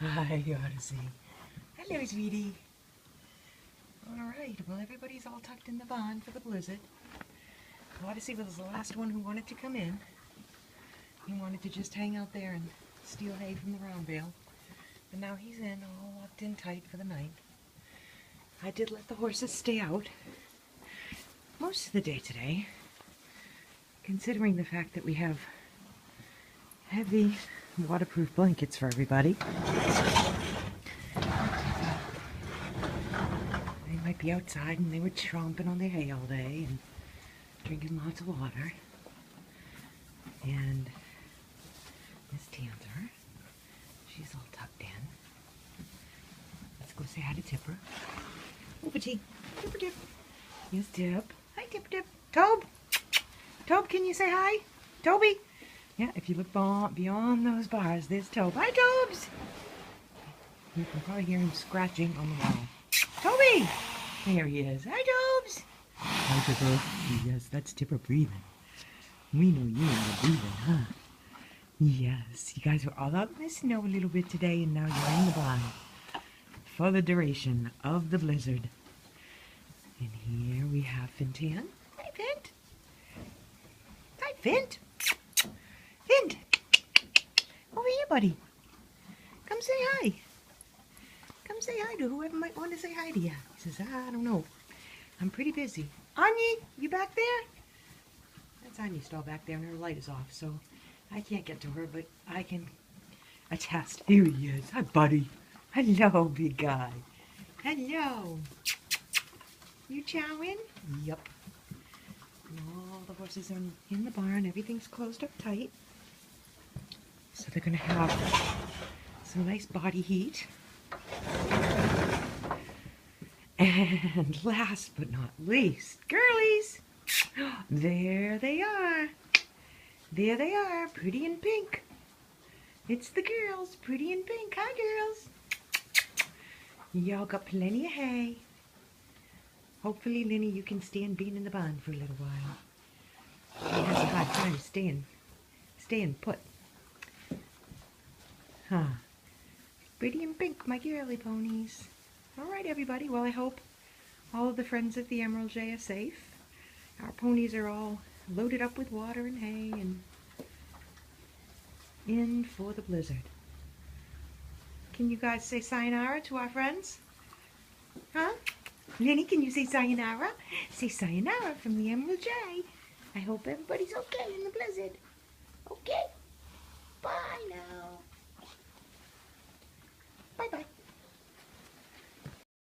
Hi, Odyssey. Hello, sweetie. Alright, well, everybody's all tucked in the barn for the blizzard. Odyssey was the last one who wanted to come in. He wanted to just hang out there and steal hay from the round bale. But now he's in, all locked in tight for the night. I did let the horses stay out most of the day today, considering the fact that we have heavy waterproof blankets for everybody. They might be outside and they were chomping on their hay all day and drinking lots of water. And Miss Tanzer, she's all tucked in. Let's go say hi to Tipper. Over tea. Tipper Tip. Yes, Tip. Hi, Tipper Tip. Tobe. Tobe, can you say hi? Toby. Yeah, if you look beyond those bars, there's Tobe. Hi, Tobes. You can probably hear him scratching on the wall. Toby! There he is. Hi, Tobes. Hi, Tipper. Yes, that's Tipper breathing. We know you are breathing, huh? Yes, you guys were all out in the snow a little bit today, and now you're in the barn for the duration of the blizzard. And here we have Fintan. Hi, Fint. Hi, Fint. Fint. Over here, buddy. Come say hi. Come say hi to whoever might want to say hi to you. He says, I don't know. I'm pretty busy. Anya, you back there? That's Anya's stall back there, and her light is off, so I can't get to her, but I can attest. Here he is. Hi, buddy. Hello, big guy. Hello. You chowing? Yup. And all the horses are in the barn. Everything's closed up tight. So they're going to have some nice body heat. And last but not least, girlies. There they are. There they are, pretty in pink. It's the girls, pretty in pink. Hi, girls. Y'all got plenty of hay. Hopefully, Linny, you can stand being in the barn for a little while. She has a hard time staying put. Huh. Pretty in pink, my girly ponies. All right, everybody. Well, I hope all of the friends of the Emerald J are safe. Our ponies are all loaded up with water and hay and in for the blizzard. Can you guys say sayonara to our friends? Huh? Lenny, can you say sayonara? Say sayonara from the Emerald J. I hope everybody's okay in the blizzard. Okay. Bye now.